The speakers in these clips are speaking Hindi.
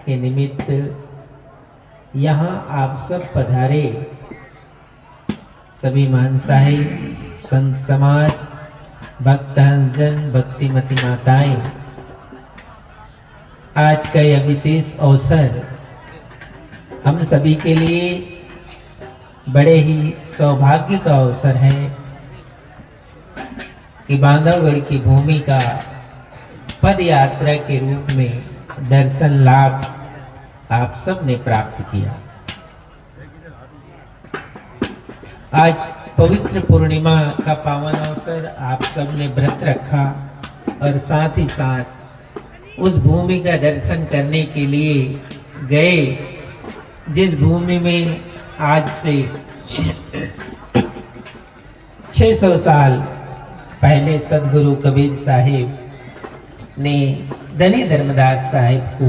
के निमित्त यहाँ आप सब पधारे। सभी मानसाही, संत समाज, भक्त हंसजन, भक्तिमती माताएं, आज का यह विशेष अवसर हम सभी के लिए बड़े ही सौभाग्य का अवसर है कि बांधवगढ़ की भूमि का पद यात्रा के रूप में दर्शन लाभ आप सब ने प्राप्त किया। आज पवित्र पूर्णिमा का पावन अवसर, आप सब ने व्रत रखा और साथ ही साथ उस भूमि का दर्शन करने के लिए गए जिस भूमि में आज से 600 साल पहले सदगुरु कबीर साहिब ने धनी धर्मदास साहिब को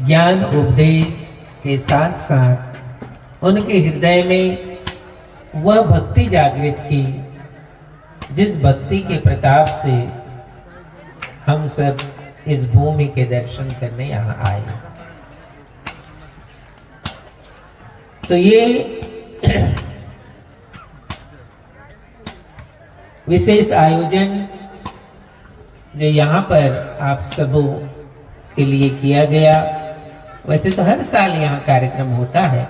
ज्ञान उपदेश के साथ साथ उनके हृदय में वह भक्ति जागृत की, जिस भक्ति के प्रताप से हम सब इस भूमि के दर्शन करने यहाँ आए। तो ये विशेष आयोजन जो यहाँ पर आप सबों के लिए किया गया, वैसे तो हर साल यहाँ कार्यक्रम होता है,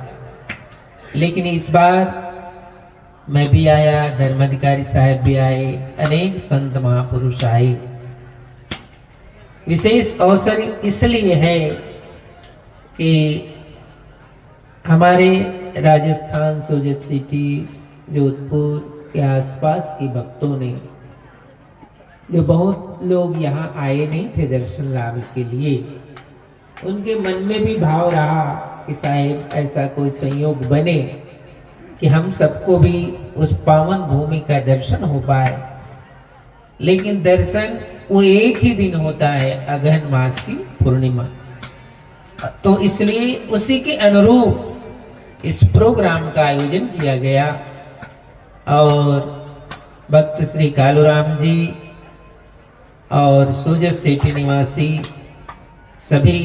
लेकिन इस बार मैं भी आया, धर्माधिकारी साहब भी आए, अनेक संत महापुरुष आए। विशेष अवसर इसलिए है कि हमारे राजस्थान, सोजत सिटी, जोधपुर के आसपास के भक्तों ने, जो बहुत लोग यहाँ आए नहीं थे दर्शन लाभ के लिए, उनके मन में भी भाव रहा कि साहिब ऐसा कोई संयोग बने कि हम सबको भी उस पावन भूमि का दर्शन हो पाए। लेकिन दर्शन वो एक ही दिन होता है, अगहन मास की पूर्णिमा। तो इसलिए उसी के अनुरूप इस प्रोग्राम का आयोजन किया गया और भक्त श्री कालूराम जी और सोजत सिटी निवासी सभी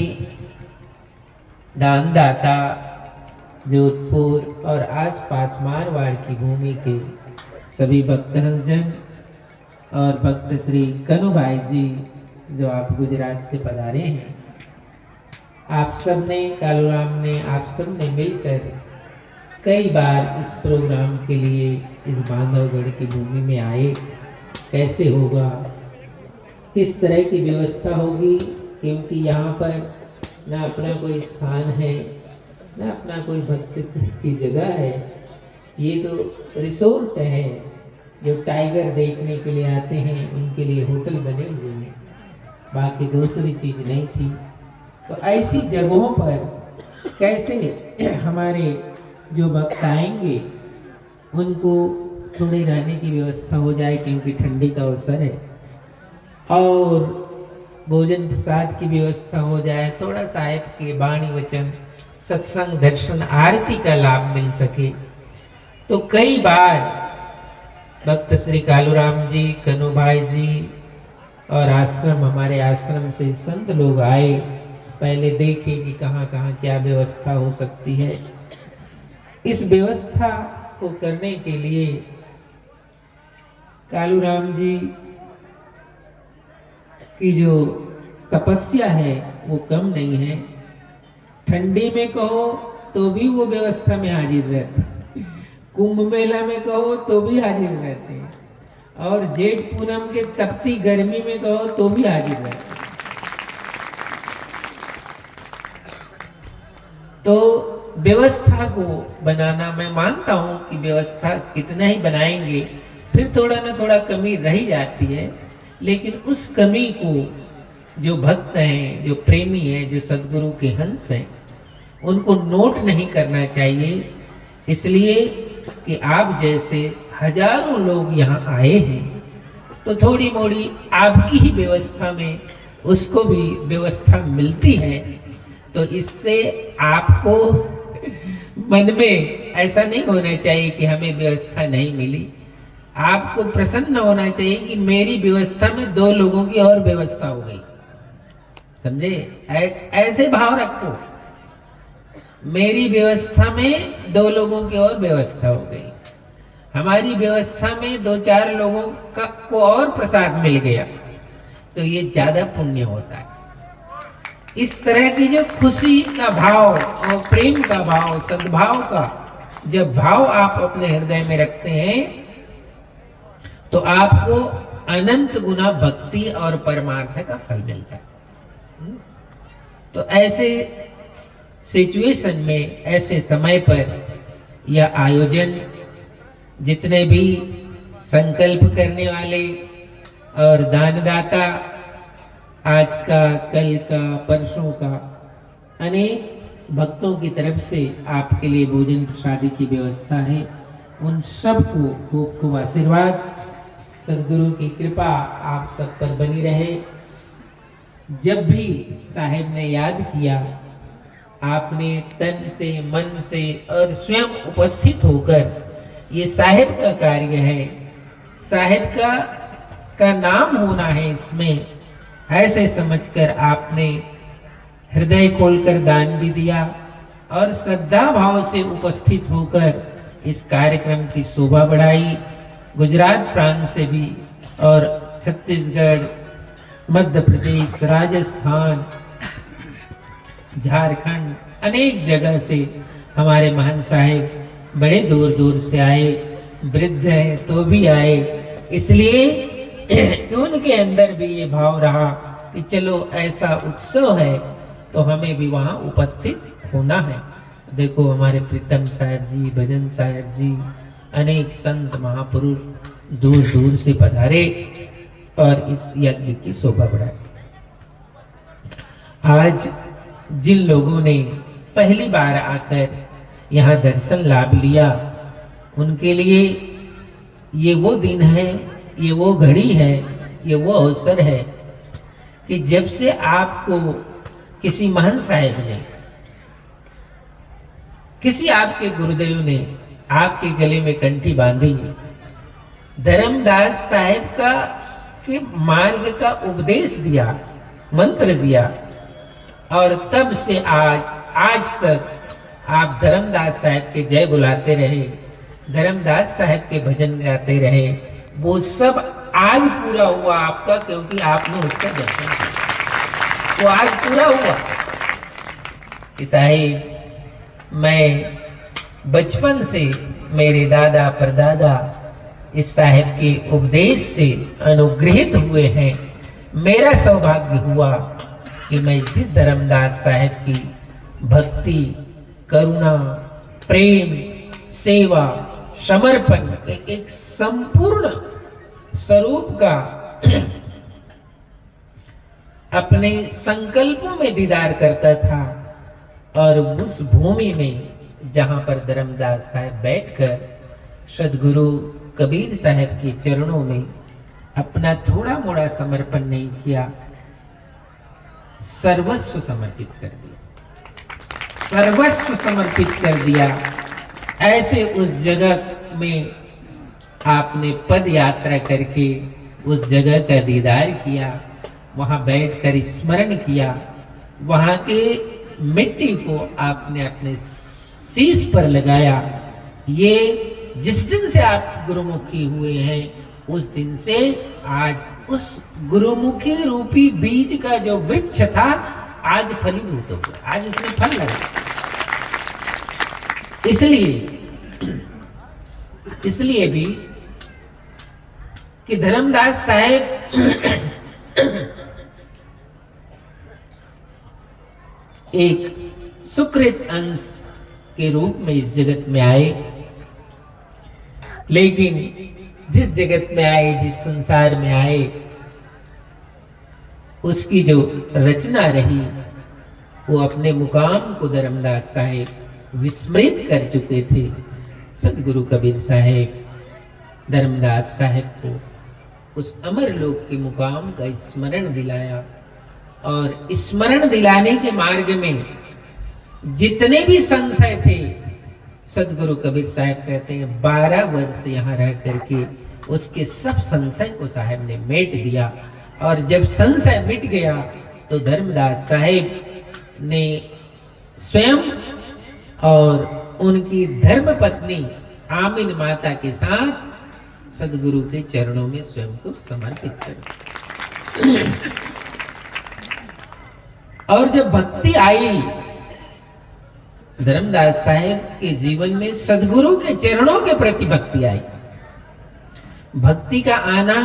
दानदाता, जोधपुर और आसपास मारवाड़ की भूमि के सभी भक्त हंसजन और भक्त श्री कनु भाई जी जो आप गुजरात से पधारे हैं, आप सब ने, कालूराम ने, आप सब ने मिलकर कई बार इस प्रोग्राम के लिए इस बांधवगढ़ की भूमि में आए। कैसे होगा, किस तरह की व्यवस्था होगी, क्योंकि यहाँ पर ना अपना कोई स्थान है, ना अपना कोई भक्ति की जगह है। ये तो रिसोर्ट है, जो टाइगर देखने के लिए आते हैं उनके लिए होटल बने हुए हैं, बाकी दूसरी चीज नहीं थी। तो ऐसी जगहों पर कैसे हमारे जो भक्त आएंगे उनको थोड़ी रहने की व्यवस्था हो जाए, क्योंकि ठंडी का अवसर है, और भोजन प्रसाद की व्यवस्था हो जाए, थोड़ा साहिब के वाणी वचन, सत्संग, दर्शन, आरती का लाभ मिल सके। तो कई बार भक्त श्री कालूराम जी, कनु भाई जी और आश्रम, हमारे आश्रम से संत लोग आए, पहले देखे कि कहाँ कहाँ क्या व्यवस्था हो सकती है। इस व्यवस्था को करने के लिए कालूराम जी की जो तपस्या है वो कम नहीं है। ठंडी में कहो तो भी वो व्यवस्था में हाजिर रहते, कुंभ मेला में कहो तो भी हाजिर रहते हैं, और जेठ पूनम के तपती गर्मी में कहो तो भी हाजिर रहते हैं। तो व्यवस्था को बनाना, मैं मानता हूं कि व्यवस्था कितना ही बनाएंगे फिर थोड़ा ना थोड़ा कमी रह जाती है, लेकिन उस कमी को जो भक्त हैं, जो प्रेमी हैं, जो सदगुरु के हंस हैं, उनको नोट नहीं करना चाहिए। इसलिए कि आप जैसे हजारों लोग यहाँ आए हैं, तो थोड़ी मोड़ी आपकी ही व्यवस्था में उसको भी व्यवस्था मिलती है। तो इससे आपको मन में ऐसा नहीं होना चाहिए कि हमें व्यवस्था नहीं मिली। आपको प्रसन्न होना चाहिए कि मेरी व्यवस्था में 2 लोगों की और व्यवस्था हो गई। समझे? ऐसे भाव रखो। मेरी व्यवस्था में 2 लोगों की और व्यवस्था हो गई, हमारी व्यवस्था में 2-4 लोगों को और प्रसाद मिल गया, तो ये ज्यादा पुण्य होता है। इस तरह की जो खुशी का भाव और प्रेम का भाव, सद्भाव का जब भाव आप अपने हृदय में रखते हैं, तो आपको अनंत गुना भक्ति और परमार्थ का फल मिलता है। तो ऐसे सिचुएशन में, ऐसे समय पर यह आयोजन, जितने भी संकल्प करने वाले और दानदाता, आज का, कल का, परसों का, अनेक भक्तों की तरफ से आपके लिए भोजन प्रसादी की व्यवस्था है। उन सबको खूब खूब आशीर्वाद, सदगुरु की कृपा आप सब पर बनी रहे। जब भी साहेब ने याद किया, आपने तन से, मन से और स्वयं उपस्थित होकर, ये साहेब का कार्य है, साहेब का नाम होना है इसमें, ऐसे समझकर आपने हृदय खोलकर दान भी दिया और श्रद्धा भाव से उपस्थित होकर इस कार्यक्रम की शोभा बढ़ाई। गुजरात प्रांत से भी और छत्तीसगढ़, मध्य प्रदेश, राजस्थान, झारखंड, अनेक जगह से हमारे महंत साहेब बड़े दूर दूर से आए, वृद्ध हैं तो भी आए, इसलिए कि उनके अंदर भी ये भाव रहा कि चलो ऐसा उत्सव है तो हमें भी वहाँ उपस्थित होना है। देखो हमारे प्रीतम साहब जी, भजन साहब जी, अनेक संत महापुरुष दूर दूर से पधारे और इस यज्ञ की शोभा बढ़ाई। आज जिन लोगों ने पहली बार आकर यहाँ दर्शन लाभ लिया, उनके लिए ये वो दिन है, ये वो घड़ी है, ये वो अवसर है कि जब से आपको किसी महंत साहेब ने, किसी आपके गुरुदेव ने आपके गले में कंठी बांधी, धर्मदास साहेब का के मार्ग का उपदेश दिया, मंत्र दिया, और तब से आज तक आप धर्मदास साहेब के जय बुलाते रहे, धर्मदास साहेब के भजन गाते रहे, वो सब आज पूरा हुआ आपका, क्योंकि आपने उसका दर्शन किया। वो आज पूरा हुआ कि साहिब मैं बचपन से मेरे दादा परदादा इस साहिब के उपदेश से अनुग्रहित हुए हैं। मेरा सौभाग्य हुआ कि मैं जिस धर्मदास साहिब की भक्ति, करुणा, प्रेम, सेवा, समर्पण के एक संपूर्ण स्वरूप का अपने संकल्पों में दीदार करता था, और उस भूमि में जहां पर धर्मदास साहब बैठकर सदगुरु कबीर साहब के चरणों में अपना थोड़ा मोड़ा समर्पण नहीं किया, सर्वस्व समर्पित कर दिया, सर्वस्व समर्पित कर दिया। ऐसे उस जगह में आपने पद यात्रा करके उस जगह का दीदार किया, वहां बैठकर स्मरण किया, वहां के मिट्टी को आपने अपने शीश पर लगाया। ये जिस दिन से आप गुरुमुखी हुए हैं, उस दिन से आज उस गुरुमुखी रूपी बीज का जो वृक्ष था आज फलीभूत हो गया, आज उसमें फल लगा। इसलिए भी कि धर्मदास साहेब एक सुकृत अंश के रूप में इस जगत में आए, लेकिन जिस जगत में आए, जिस संसार में आए, उसकी जो रचना रही वो अपने मुकाम को धर्मदास साहेब विस्मृत कर चुके थे। सदगुरु कबीर साहेब धर्मदास साहेब को उस अमर लोक के मुकाम का स्मरण दिलाया, और स्मरण दिलाने के मार्ग में जितने भी संशय थे, सदगुरु कबीर साहब कहते हैं 12 वर्ष यहाँ रह करके उसके सब संशय को साहब ने मेट दिया। और जब संशय मिट गया तो धर्मदास साहेब ने स्वयं और उनकी धर्मपत्नी आमिन माता के साथ सदगुरु के चरणों में स्वयं को समर्पित कर। और जब भक्ति आई धर्मदास साहेब के जीवन में, सदगुरु के चरणों के प्रति भक्ति आई। भक्ति का आना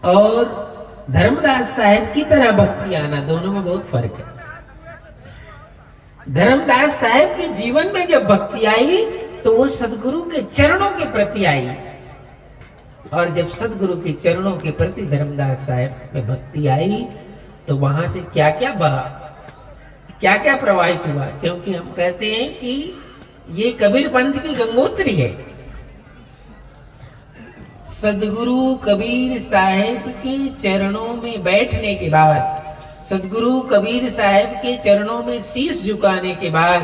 और धर्मदास साहेब की तरह भक्ति आना, दोनों में बहुत फर्क है। धर्मदास साहेब के जीवन में जब भक्ति आई तो वो सदगुरु के चरणों के प्रति आई, और जब सदगुरु के चरणों के प्रति धर्मदास साहेब में भक्ति आई तो वहां से क्या क्या बहा, क्या क्या प्रवाहित हुआ। क्योंकि हम कहते हैं कि ये कबीर पंथ की गंगोत्री है। सदगुरु कबीर साहेब के चरणों में बैठने के बाद, सदगुरु कबीर साहेब के चरणों में शीश झुकाने के बाद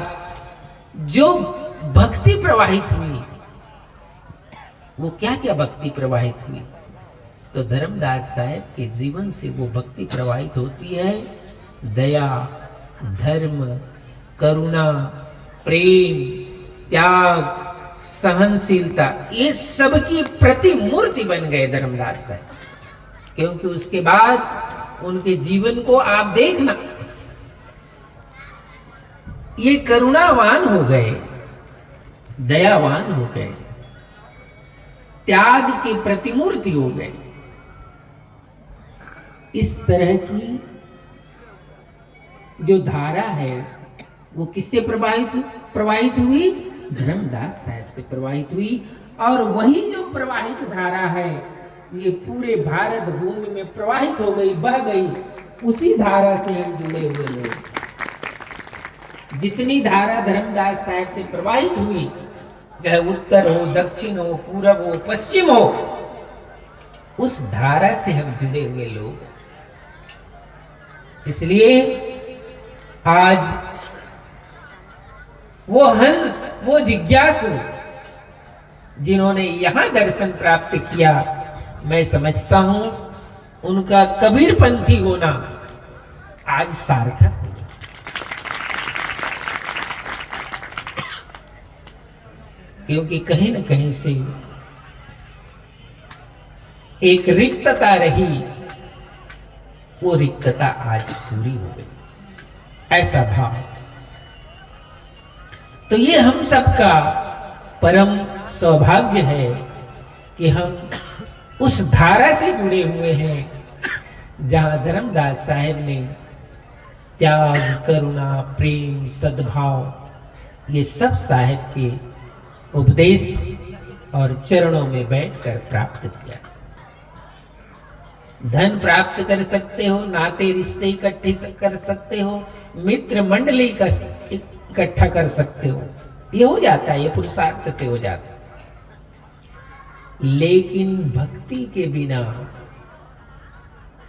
जो भक्ति प्रवाहित हुई, वो क्या क्या भक्ति प्रवाहित हुई, तो धर्मदास साहेब के जीवन से वो भक्ति प्रवाहित होती है। दया, धर्म, करुणा, प्रेम, त्याग, सहनशीलता, ये सब की प्रतिमूर्ति बन गए धर्मदास साहब। क्योंकि उसके बाद उनके जीवन को आप देखना, ये करुणावान हो गए, दयावान हो गए, त्याग की प्रतिमूर्ति हो गए। इस तरह की जो धारा है वो किससे प्रवाहित हुई? धर्मदास साहब से प्रवाहित हुई। और वही जो प्रवाहित धारा है ये पूरे भारत भूमि में प्रवाहित हो गई, बह गई। उसी धारा से हम जुड़े हुए लोग। जितनी धारा धर्मदास साहब से प्रवाहित हुई, चाहे उत्तर हो, दक्षिण हो, पूरब हो, पश्चिम हो, उस धारा से हम जुड़े हुए लोग। इसलिए आज वो हंस, वो जिज्ञासु जिन्होंने यहां दर्शन प्राप्त किया, मैं समझता हूं उनका कबीरपंथी होना आज सार्थक हो। क्योंकि कहीं न कहीं से एक रिक्तता रही, वो रिक्तता आज पूरी हो गई, ऐसा भाव। तो ये हम सबका परम सौभाग्य है कि हम उस धारा से जुड़े हुए हैं जहां धर्मदास साहेब ने त्याग, करुणा, प्रेम, सद्भाव ये सब साहेब के उपदेश और चरणों में बैठकर प्राप्त किया। धन प्राप्त कर सकते हो, नाते रिश्ते इकट्ठे कर सकते हो, मित्र मंडली का इकट्ठा कर सकते हो, ये हो जाता है, ये पुरुषार्थ से हो जाता है। लेकिन भक्ति के बिना